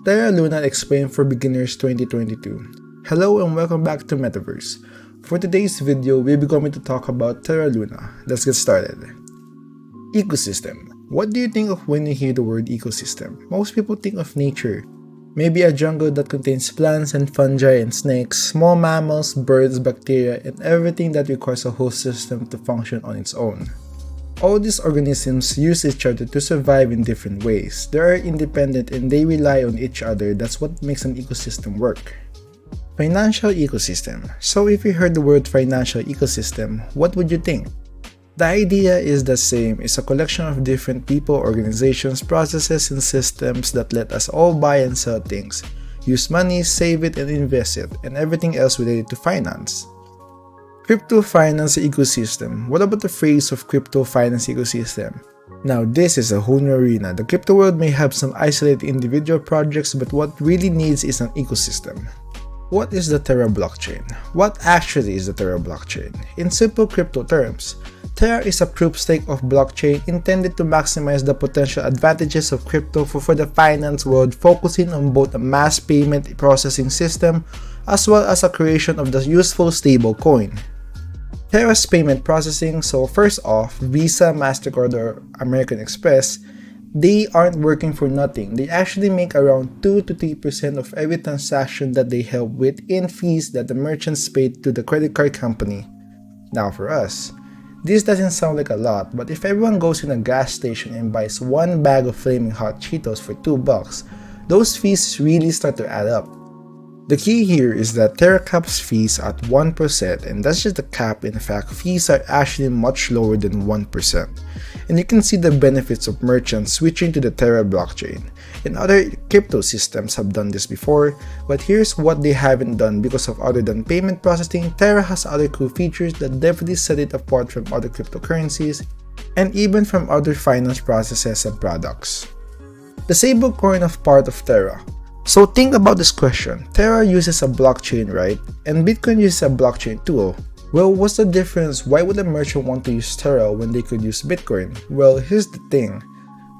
Terra Luna Explained for Beginners 2022. Hello and welcome back to Metaverse. For today's video, we'll be going to talk about Terra Luna. Let's get started. Ecosystem. What do you think of when you hear the word ecosystem? Most people think of nature. Maybe a jungle that contains plants and fungi and snakes, small mammals, birds, bacteria, and everything that requires a whole system to function on its own. All these organisms use each other to survive in different ways. They are independent and they rely on each other. That's what makes an ecosystem work. Financial ecosystem. So if you heard the word financial ecosystem, what would you think? The idea is the same. It's a collection of different people, organizations, processes, and systems that let us all buy and sell things, use money, save it, and invest it, and everything else related to finance. Crypto finance ecosystem. What about the phrase of crypto finance ecosystem? Now this is a whole new arena. The crypto world may have some isolated individual projects, but what really needs is an ecosystem. What is the Terra blockchain? What actually is the Terra blockchain? In simple crypto terms, Terra is a proof stake of blockchain intended to maximize the potential advantages of crypto for the finance world, focusing on both a mass payment processing system as well as a creation of the useful stable coin. Terra's payment processing, so first off, Visa, MasterCard, or American Express, they aren't working for nothing. They actually make around 2 to 3% of every transaction that they help with in fees that the merchants pay to the credit card company. Now for us, this doesn't sound like a lot, but if everyone goes in a gas station and buys one bag of flaming hot Cheetos for $2, those fees really start to add up. The key here is that Terra caps fees at 1%, and that's just the cap. In fact, fees are actually much lower than 1%. And you can see the benefits of merchants switching to the Terra blockchain. And other crypto systems have done this before, but here's what they haven't done because of other than payment processing. Terra has other cool features that definitely set it apart from other cryptocurrencies and even from other finance processes and products. The stablecoin of part of Terra. So think about this question. Terra uses a blockchain, right? And Bitcoin uses a blockchain too. Well, what's the difference? Why would a merchant want to use Terra when they could use Bitcoin? Well, here's the thing.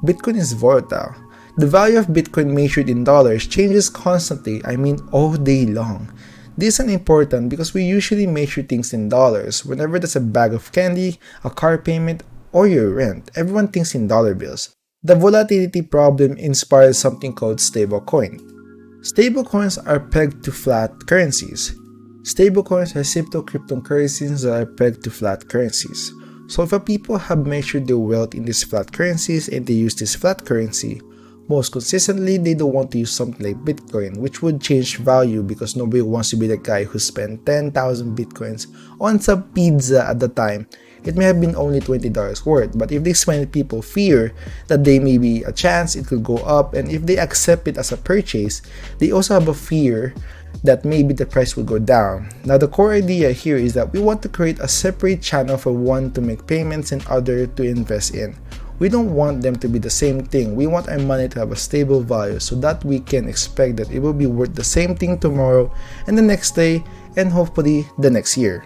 Bitcoin is volatile. The value of Bitcoin measured in dollars changes constantly, all day long. This is important because we usually measure things in dollars. Whenever there's a bag of candy, a car payment, or your rent, everyone thinks in dollar bills. The volatility problem inspires something called stablecoin. Stablecoins are pegged to flat currencies. Stablecoins are simple cryptocurrencies that are pegged to flat currencies. So if people have measured their wealth in these flat currencies and they use this flat currency, most consistently they don't want to use something like Bitcoin, which would change value because nobody wants to be the guy who spent 10,000 Bitcoins on some pizza at the time. It may have been only $20 worth, but if these many people fear that there may be a chance it could go up, and if they accept it as a purchase, they also have a fear that maybe the price will go down. Now the core idea here is that we want to create a separate channel for one to make payments and other to invest in. We don't want them to be the same thing. We want our money to have a stable value so that we can expect that it will be worth the same thing tomorrow and the next day and hopefully the next year.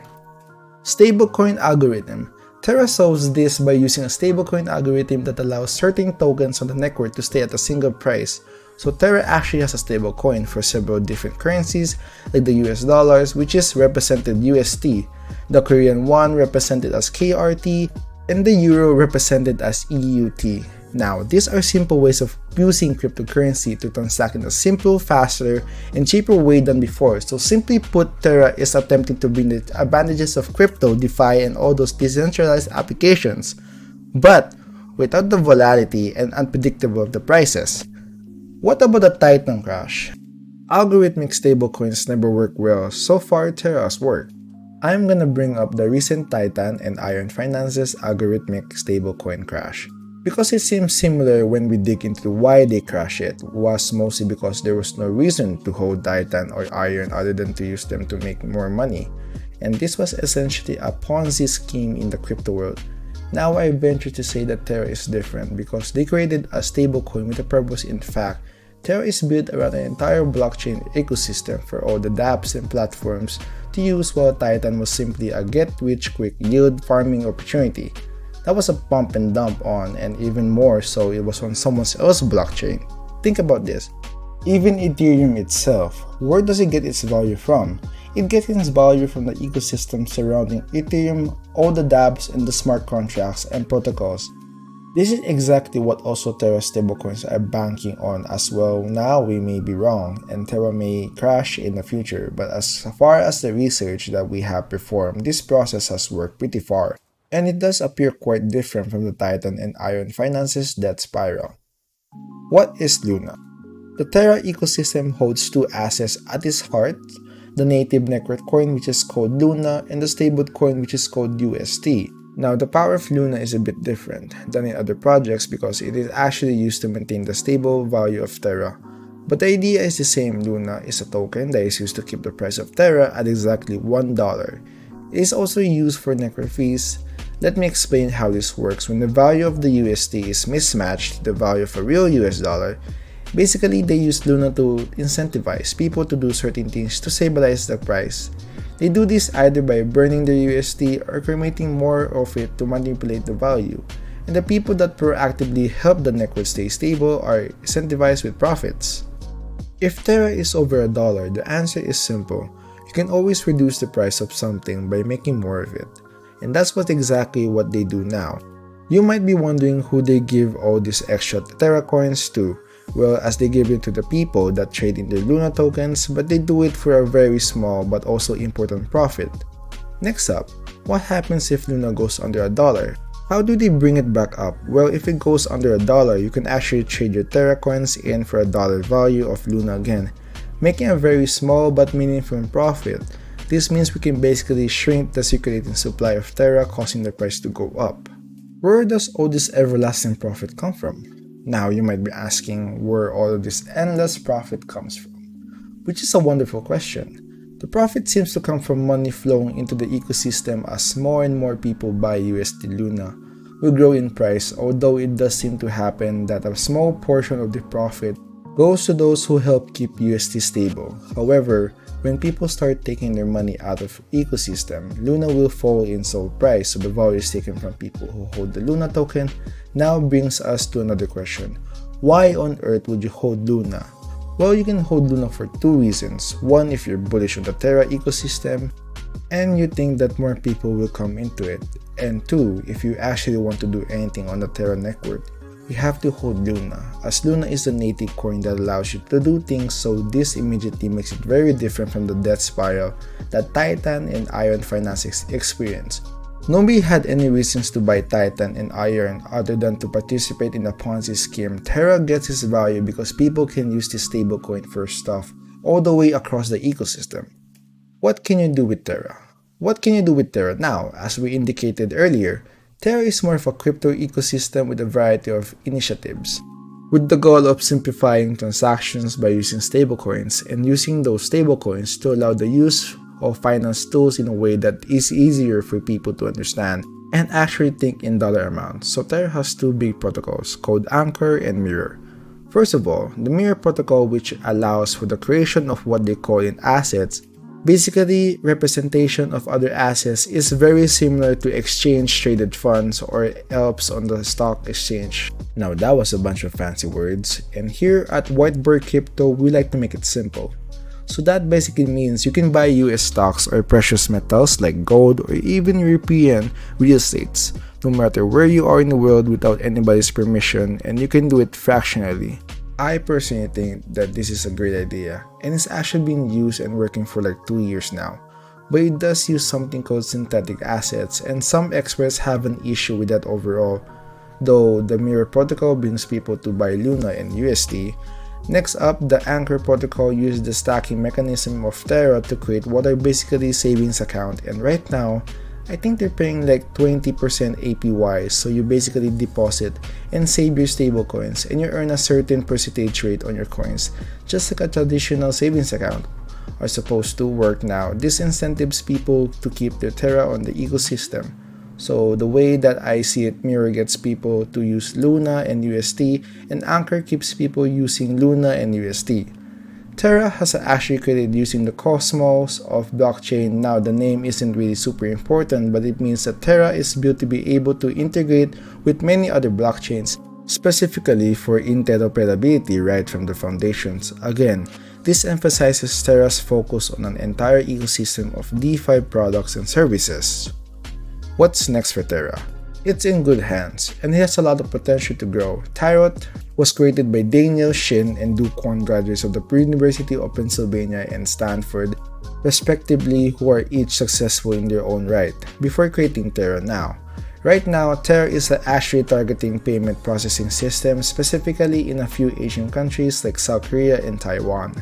Stablecoin algorithm. Terra solves this by using a stablecoin algorithm that allows certain tokens on the network to stay at a single price. So Terra actually has a stablecoin for several different currencies like the US dollars, which is represented UST, the Korean won represented as KRT, and the euro represented as EUT. Now, these are simple ways of using cryptocurrency to transact in a simple, faster, and cheaper way than before. So simply put, Terra is attempting to bring the advantages of crypto, DeFi, and all those decentralized applications, but without the volatility and unpredictable of the prices. What about the Titan crash? Algorithmic stablecoins never work well. So far, Terra's worked. I'm gonna bring up the recent Titan and Iron Finance's algorithmic stablecoin crash. Because it seems similar when we dig into why they crashed, it was mostly because there was no reason to hold Titan or Iron other than to use them to make more money. And this was essentially a Ponzi scheme in the crypto world. Now I venture to say that Terra is different because they created a stablecoin with a purpose. In fact, Terra is built around an entire blockchain ecosystem for all the dApps and platforms to use, while Titan was simply a get-rich-quick yield farming opportunity. That was a pump and dump on, and even more so, it was on someone else's blockchain. Think about this. Even Ethereum itself, where does it get its value from? It gets its value from the ecosystem surrounding Ethereum, all the dApps and the smart contracts and protocols. This is exactly what also Terra stablecoins are banking on as well. Now we may be wrong and Terra may crash in the future, but as far as the research that we have performed, this process has worked pretty far. And it does appear quite different from the Titan and Iron Finance's death spiral. What is Luna? The Terra ecosystem holds two assets at its heart, the native network coin which is called Luna and the stablecoin which is called UST. Now the power of Luna is a bit different than in other projects because it is actually used to maintain the stable value of Terra. But the idea is the same. Luna is a token that is used to keep the price of Terra at exactly $1. It is also used for network fees. Let me explain how this works. When the value of the UST is mismatched to the value of a real US dollar, basically they use Luna to incentivize people to do certain things to stabilize the price. They do this either by burning their UST or cremating more of it to manipulate the value, and the people that proactively help the network stay stable are incentivized with profits. If Terra is over $1, the answer is simple. You can always reduce the price of something by making more of it, and that's exactly what they do now. You might be wondering who they give all these extra Terra coins to. Well, as they give it to the people that trade in their Luna tokens, but they do it for a very small but also important profit. Next up, what happens if Luna goes under $1? How do they bring it back up? Well, if it goes under $1, you can actually trade your Terra coins in for $1 value of Luna again, making a very small but meaningful profit. This means we can basically shrink the circulating supply of Terra, causing the price to go up. Where does all this everlasting profit come from? Now you might be asking where all of this endless profit comes from, which is a wonderful question. The profit seems to come from money flowing into the ecosystem as more and more people buy USD Luna will grow in price, although it does seem to happen that a small portion of the profit goes to those who help keep USD stable. However, when people start taking their money out of ecosystem, Luna will fall in sold price, so the value is taken from people who hold the Luna token. Now brings us to another question. Why on earth would you hold Luna? Well, you can hold Luna for two reasons. One, if you're bullish on the Terra ecosystem and you think that more people will come into it. And two, if you actually want to do anything on the Terra network, you have to hold Luna, as Luna is the native coin that allows you to do things, so this immediately makes it very different from the death spiral that Titan and Iron Finances experience. Nobody had any reasons to buy Titan and Iron other than to participate in a Ponzi scheme. Terra gets its value because people can use this stablecoin for stuff all the way across the ecosystem. What can you do with Terra? What can you do with Terra now? As we indicated earlier, Terra is more of a crypto ecosystem with a variety of initiatives, with the goal of simplifying transactions by using stablecoins and using those stablecoins to allow the use of finance tools in a way that is easier for people to understand and actually think in dollar amounts. So Terra has two big protocols called Anchor and Mirror. First of all, the Mirror protocol, which allows for the creation of what they call in assets. Basically, representation of other assets is very similar to exchange-traded funds or ELPs on the stock exchange. Now that was a bunch of fancy words, and here at Whitebird Crypto, we like to make it simple. So that basically means you can buy US stocks or precious metals like gold or even European real estates, no matter where you are in the world without anybody's permission, and you can do it fractionally. I personally think that this is a great idea, and it's actually been used and working for like 2 years now. But it does use something called synthetic assets, and some experts have an issue with that overall, though the Mirror protocol brings people to buy Luna and USD. Next up, the Anchor protocol uses the stacking mechanism of Terra to create what are basically savings account, and right now, I think they're paying like 20% APY, so you basically deposit and save your stablecoins and you earn a certain percentage rate on your coins, just like a traditional savings account are supposed to work now. This incentives people to keep their Terra on the ecosystem. So the way that I see it, Mirror gets people to use Luna and UST, and Anchor keeps people using Luna and UST. Terra has actually created using the Cosmos of blockchain. Now the name isn't really super important, but it means that Terra is built to be able to integrate with many other blockchains specifically for interoperability right from the foundations. Again, this emphasizes Terra's focus on an entire ecosystem of DeFi products and services. What's next for Terra? It's in good hands, and it has a lot of potential to grow. Terra was created by Daniel Shin and Du Kwon, graduates of the University of Pennsylvania and Stanford, respectively, who are each successful in their own right, before creating Terra now. Right now, Terra is actually targeting payment processing systems, specifically in a few Asian countries like South Korea and Taiwan.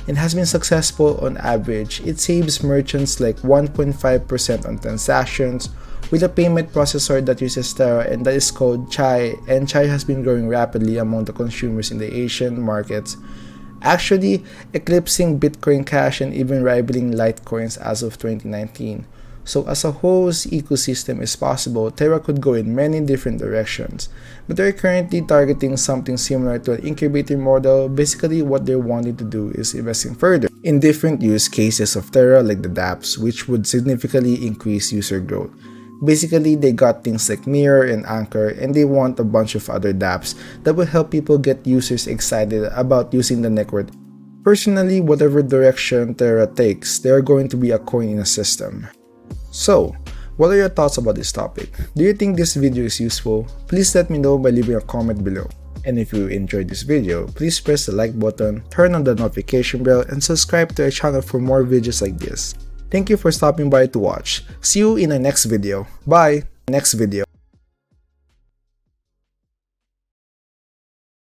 It has been successful on average. It saves merchants like 1.5% on transactions with a payment processor that uses Terra, and that is called Chai, and Chai has been growing rapidly among the consumers in the Asian markets, actually eclipsing Bitcoin Cash and even rivaling Litecoins as of 2019. So as a whole ecosystem is possible, Terra could go in many different directions, but they're currently targeting something similar to an incubator model. Basically, what they're wanting to do is investing further in different use cases of Terra like the dApps, which would significantly increase user growth. Basically, they got things like Mirror and Anchor, and they want a bunch of other dApps that will help people get users excited about using the network. Personally, whatever direction Terra takes, they are going to be a coin in a system. So, what are your thoughts about this topic? Do you think this video is useful? Please let me know by leaving a comment below. And if you enjoyed this video, please press the like button, turn on the notification bell, and subscribe to our channel for more videos like this. Thank you for stopping by to watch. See you in the next video. Bye! Next video.